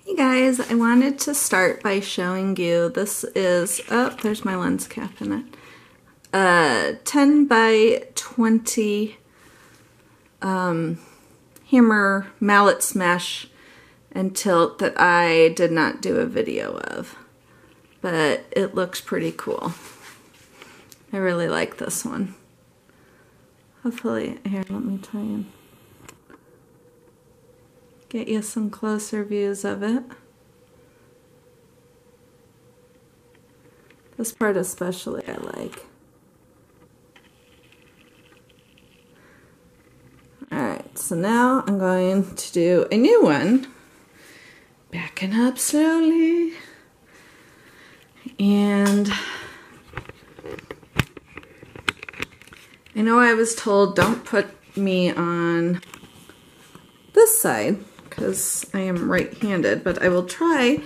Hey guys, I wanted to start by showing you, this is, oh, there's my lens cap in it, 10 by 20 hammer mallet smash and tilt that I did not do a video of, but it looks pretty cool. I really like this one. Hopefully, here, let me try and get you some closer views of it. This part especially I like. Alright, so now I'm going to do a new one. Backing up slowly. And I know I was told don't put me on this side because I am right-handed, but I will try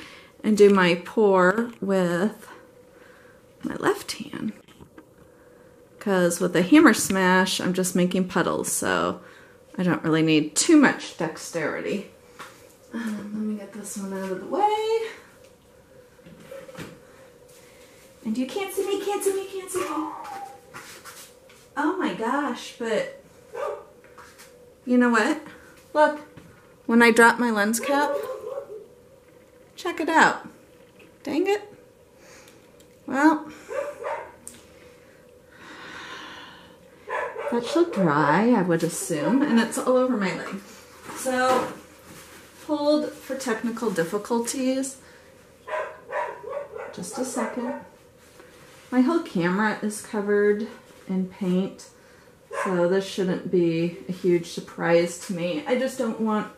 and do my pour with my left hand, because with a hammer smash I'm just making puddles, so I don't really need too much dexterity. Let me get this one out of the way. And you can't see me, can't see me, can't see me. Oh my gosh, but you know what? Look, when I drop my lens cap, check it out. Dang it. Well, that should dry, I would assume, and it's all over my leg. So, hold for technical difficulties. Just a second. My whole camera is covered in paint, so this shouldn't be a huge surprise to me. I just don't want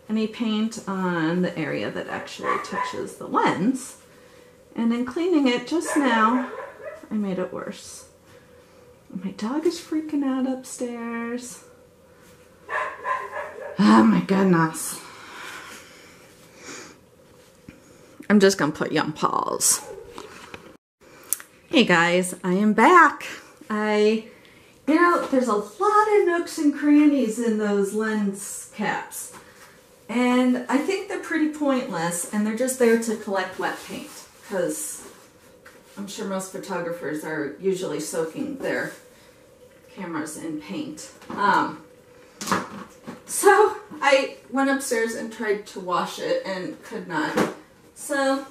any paint on the area that actually touches the lens. And in cleaning it just now, I made it worse. My dog is freaking out upstairs. Oh my goodness. I'm just gonna put you on pause. Hey guys, I am back. You know, there's a lot of nooks and crannies in those lens caps. And I think they're pretty pointless, and they're just there to collect wet paint, because I'm sure most photographers are usually soaking their cameras in paint. So I went upstairs and tried to wash it and could not. So,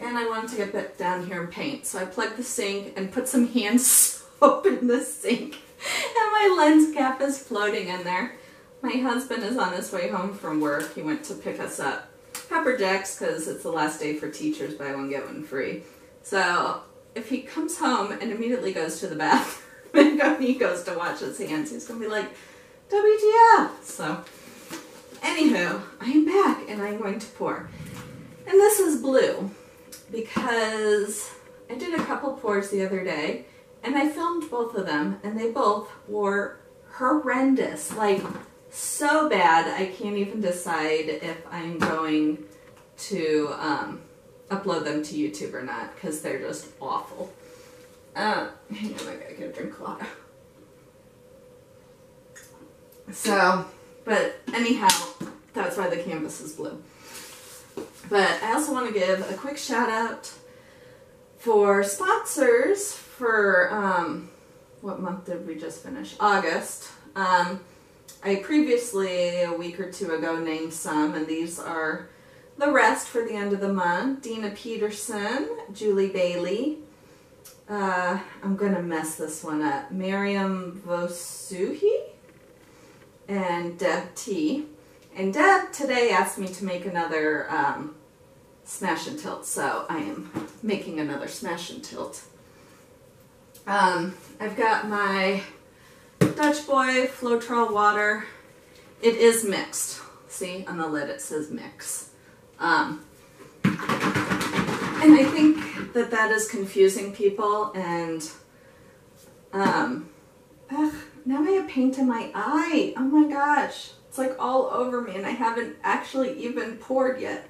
and I wanted to get back down here and paint. So I plugged the sink and put some hand soap in the sink. And my lens cap is floating in there. My husband is on his way home from work. He went to pick us up Pepper Jacks because it's the last day for teachers, buy one, get one free. So if he comes home and immediately goes to the bathroom and he goes to wash his hands, he's going to be like, WTF? So anywho, I am back and I'm going to pour. And this is blue because I did a couple pours the other day and I filmed both of them and they both were horrendous. Like, so bad I can't even decide if I'm going to upload them to YouTube or not, because they're just awful. Hang on, I gotta get a drink of water. So, but anyhow, that's why the canvas is blue. But I also want to give a quick shout out for sponsors for, what month did we just finish? August. I previously, a week or two ago, named some, and these are the rest for the end of the month. Dina Peterson, Julie Bailey, I'm going to mess this one up, Miriam Vosuhi, and Deb T. And Deb today asked me to make another smash and tilt, so I am making another smash and tilt. I've got my Dutch Boy floetrol water. It is mixed. See, on the lid it says mix. And I think that that is confusing people, and now I have paint in my eye. Oh my gosh. It's like all over me and I haven't actually even poured yet.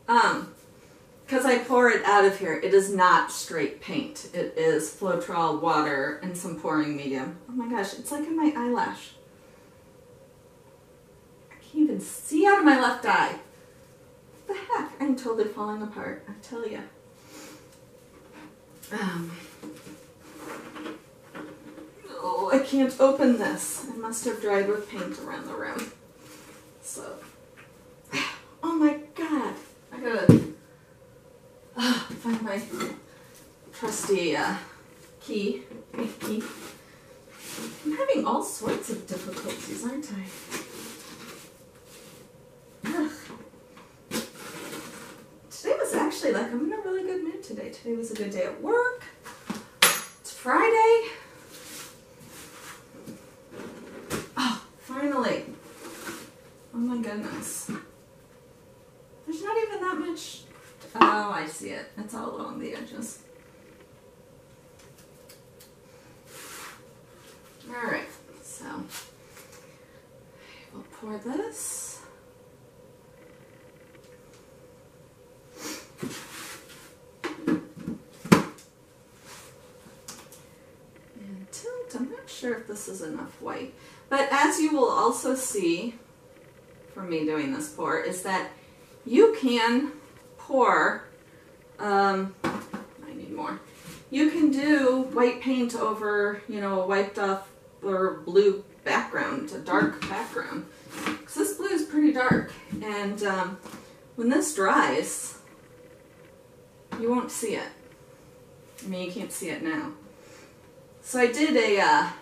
Because I pour it out of here, it is not straight paint. It is floetrol water and some pouring medium. Oh my gosh, it's like in my eyelash. I can't even see out of my left eye. everything totally falling apart, I tell you. Oh, I can't open this. I must have dried with paint around the room. So, oh my God. I gotta find my trusty key, paint key. I'm having all sorts of difficulties, aren't I? Ugh. Today was actually like, I'm in a really good mood today. Today was a good day at work. It's Friday. Oh, finally. Oh my goodness. There's not even that much. Oh, I see it. It's all along the edges. All right, so we'll pour this. And tilt. I'm not sure if this is enough white, but as you will also see from me doing this pour is that you can pour, I need more. You can do white paint over, you know, a wiped off or blue background, a dark background. Because this blue is pretty dark. And when this dries, you won't see it. I mean, you can't see it now. So I did I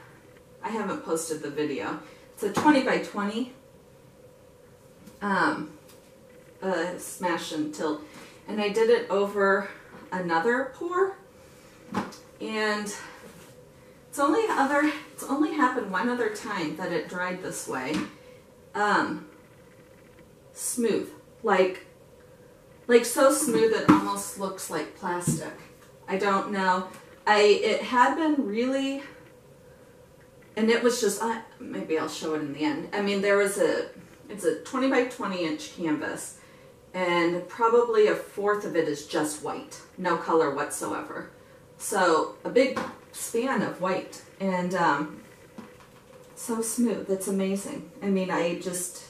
haven't posted the video. It's a 20 by 20 smash and tilt. And I did it over another pour. And it's only happened one other time that it dried this way. Smooth. Like so smooth it almost looks like plastic. I don't know. It had been really, and it was just, maybe I'll show it in the end. I mean, it's a 20 by 20 inch canvas, and probably a fourth of it is just white. No color whatsoever. So a big span of white, and so smooth. It's amazing. I mean, because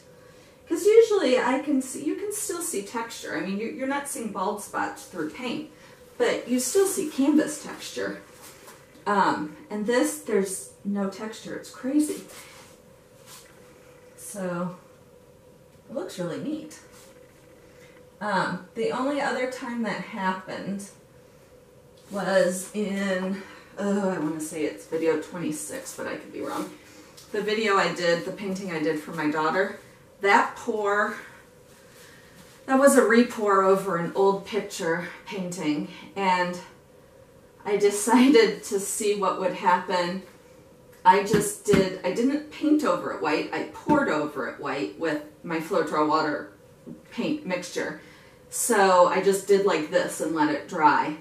usually you can still see texture. I mean, you're not seeing bald spots through paint, but you still see canvas texture. And this, there's no texture. It's crazy. So it looks really neat. The only other time that happened was in, I want to say it's video 26, but I could be wrong. The video I did, the painting I did for my daughter, that pour, that was a re-pour over an old picture painting, and I decided to see what would happen. I didn't paint over it white, I poured over it white with my floetrol water paint mixture. So I just did like this and let it dry.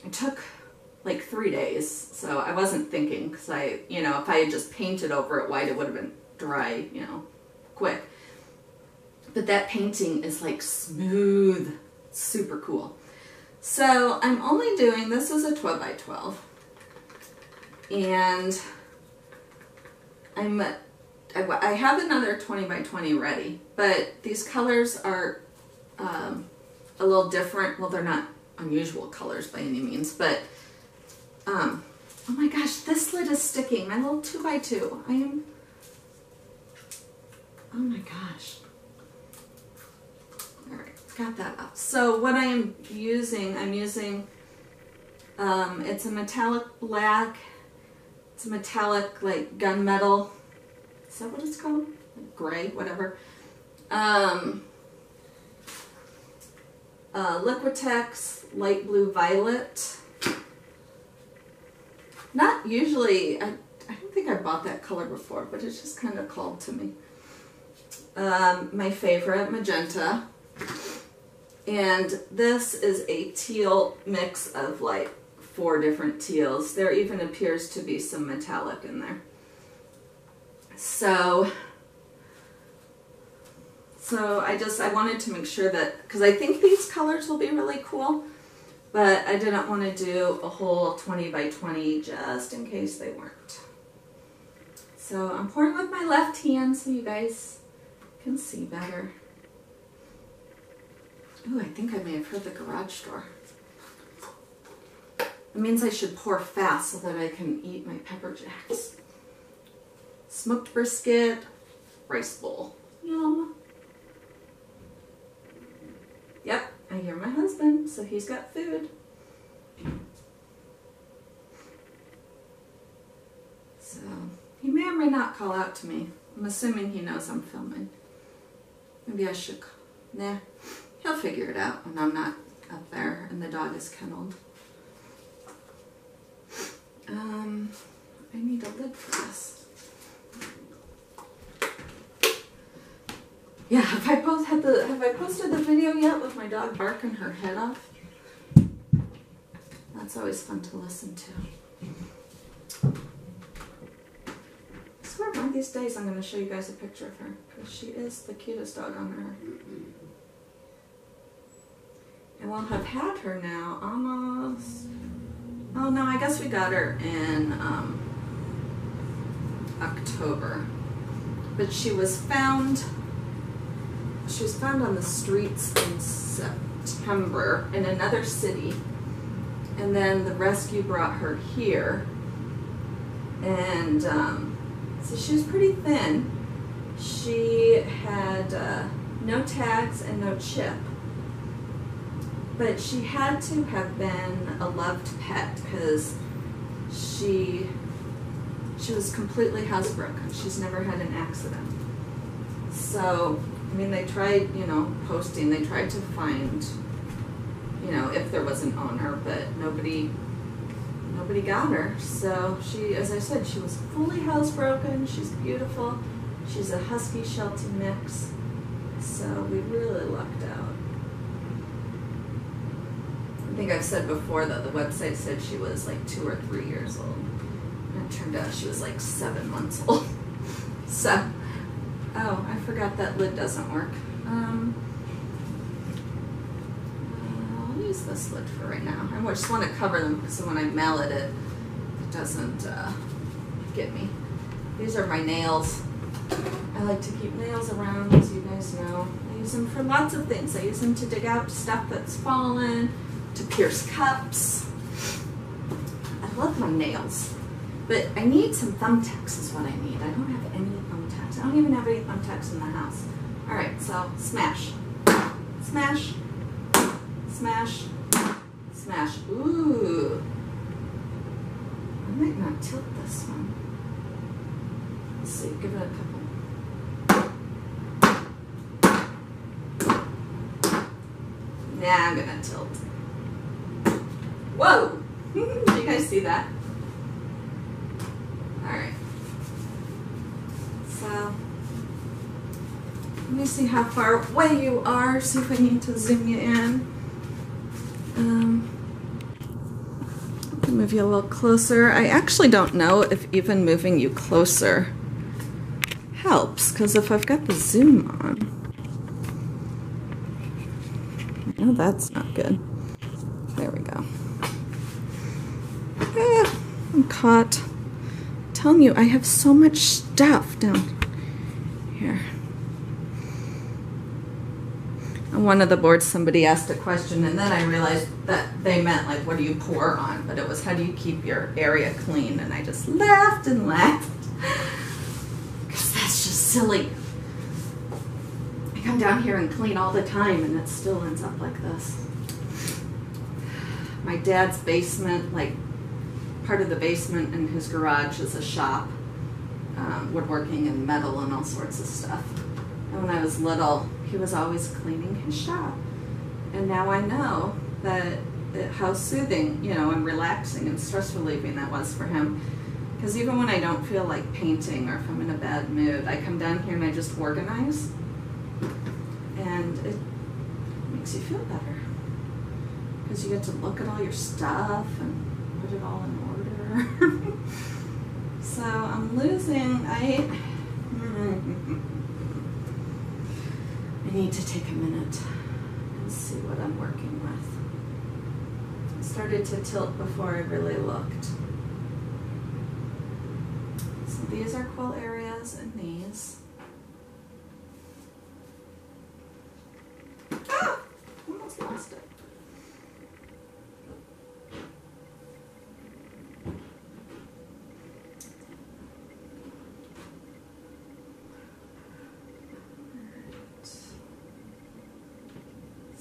It took like 3 days, so I wasn't thinking, because if I had just painted over it white, it would have been dry, quick. But that painting is like smooth, super cool. So I'm only doing, this is a 12 by 12, and I have another 20 by 20 ready, but these colors are a little different. Well, they're not unusual colors by any means, but oh my gosh, this lid is sticking. My little 2 by 2. Oh my gosh. All right, got that up. So what I'm using, it's a metallic black. It's a metallic like gunmetal. Is that what it's called? Like gray, whatever. Liquitex light blue violet. Not usually, I don't think I bought that color before, but it's just kind of called to me. My favorite, magenta. And this is a teal mix of like 4 different teals. There even appears to be some metallic in there. So I wanted to make sure that, because I think these colors will be really cool, but I didn't want to do a whole 20 by 20 just in case they weren't. So I'm pouring with my left hand so you guys can see better. Ooh, I think I may have heard the garage door. It means I should pour fast so that I can eat my pepper jacks. Smoked brisket, rice bowl. Yum. Yep, I hear my husband, so he's got food. So, he may or may not call out to me. I'm assuming he knows I'm filming. Maybe I should, nah, he'll figure it out when I'm not up there and the dog is kenneled. I need a lid for this. Yeah, have I posted the video yet with my dog barking her head off? That's always fun to listen to. I swear one of these days I'm going to show you guys a picture of her, because she is the cutest dog on earth. And we'll have had her now almost... Oh no, I guess we got her in October. But she was found on the streets in September in another city. And then the rescue brought her here. And so she was pretty thin. She had no tags and no chip. But she had to have been a loved pet because she was completely housebroken. She's never had an accident. So, I mean, they tried, you know, posting. They tried to find, you know, if there was an owner, but nobody got her. So she, as I said, she was fully housebroken. She's beautiful. She's a husky Sheltie mix. So we really lucked out. I think I've said before that the website said she was like 2 or 3 years old. And it turned out she was like 7 months old. So, oh, I forgot that lid doesn't work. I'll use this lid for right now. I just want to cover them so when I mail it, it doesn't get me. These are my nails. I like to keep nails around, as you guys know. I use them for lots of things. I use them to dig out stuff that's fallen, to pierce cups. I love my nails. But I need some thumbtacks is what I need. I don't have any thumbtacks. I don't even have any thumbtacks in the house. Alright, so smash. Smash. Smash. Smash. Ooh. I might not tilt this one. Let's see, give it a couple. Nah, I'm gonna tilt. Whoa! Did you guys see that? Alright. So, let me see how far away you are, see if I need to zoom you in. I'll move you a little closer. I actually don't know if even moving you closer helps, because if I've got the zoom on, no, that's not good. There we go. I'm caught. I'm telling you, I have so much stuff down here. On one of the boards, somebody asked a question, and then I realized that they meant, like, what do you pour on? But it was, how do you keep your area clean? And I just laughed and laughed. Because that's just silly. I come down here and clean all the time, and it still ends up like this. My dad's basement, like, part of the basement in his garage is a shop, woodworking and metal and all sorts of stuff. And when I was little, he was always cleaning his shop. And now I know that how soothing, you know, and relaxing and stress relieving that was for him. Because even when I don't feel like painting or if I'm in a bad mood, I come down here and I just organize. And it makes you feel better. Because you get to look at all your stuff and put it all in order. So I'm losing, I need to take a minute and see what I'm working with. I started to tilt before I really looked. So these are quill areas and these. Ah! Come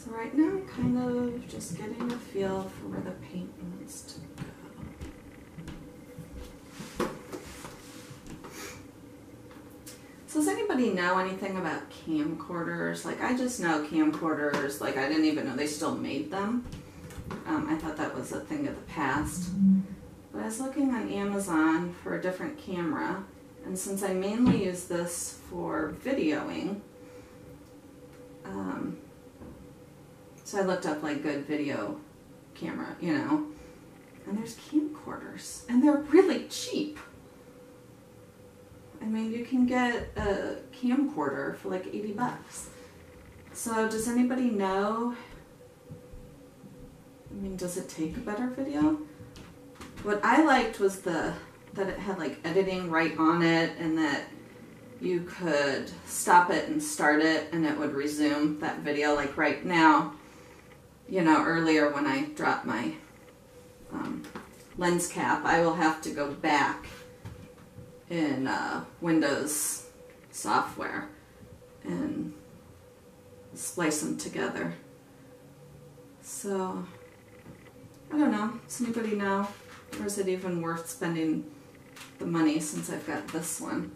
So right now I'm kind of just getting a feel for where the paint wants to go. So does anybody know anything about camcorders? Like, I just know camcorders, like I didn't even know they still made them. I thought that was a thing of the past. But I was looking on Amazon for a different camera, and since I mainly use this for videoing, so I looked up like good video camera, you know, and there's camcorders, and they're really cheap. I mean, you can get a camcorder for like 80 bucks. So does anybody know, I mean, does it take a better video? What I liked was that it had like editing right on it, and that you could stop it and start it and it would resume that video. Like right now, you know, earlier when I dropped my lens cap, I will have to go back in Windows software and splice them together. So, I don't know. Does anybody know? Or is it even worth spending the money since I've got this one?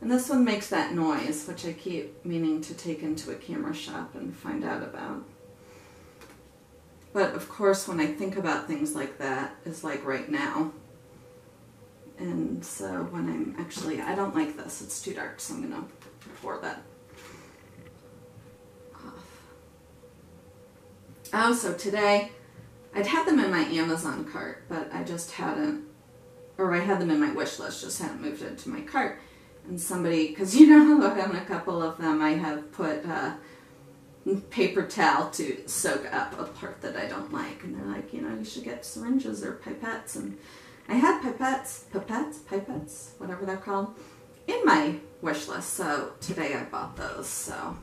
And this one makes that noise, which I keep meaning to take into a camera shop and find out about. But of course, when I think about things like that, is like right now. And so when I'm actually, I don't like this, it's too dark, so I'm gonna pour that off. Oh, so today, I'd had them in my Amazon cart, but I just hadn't, or I had them in my wish list, just hadn't moved it to my cart. And somebody, because you know how on a couple of them I have put paper towel to soak up a part that I don't like. And they're like, you know, you should get syringes or pipettes. And I had pipettes, whatever they're called, in my wish list. So today I bought those. So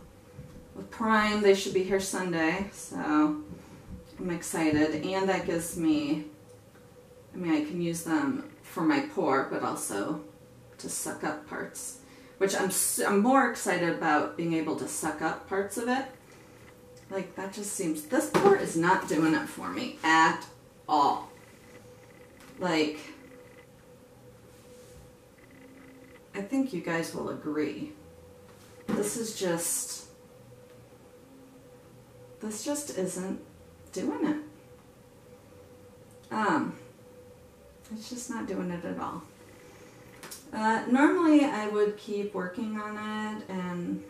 with Prime, they should be here Sunday. So I'm excited. And that gives me, I mean, I can use them for my pour, but also to suck up parts, which I'm more excited about being able to suck up parts of it. Like, that just seems, this pour is not doing it for me at all. Like, I think you guys will agree. This just isn't doing it. It's just not doing it at all. Normally I would keep working on it and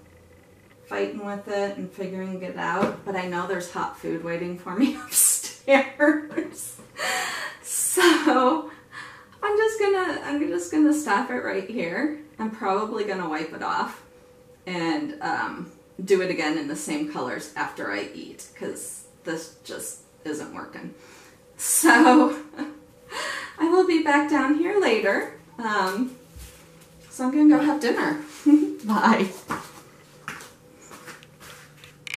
fighting with it and figuring it out, but I know there's hot food waiting for me upstairs. So I'm just gonna stop it right here. I'm probably gonna wipe it off and do it again in the same colors after I eat, because this just isn't working. So I will be back down here later. So I'm gonna go have dinner. Bye.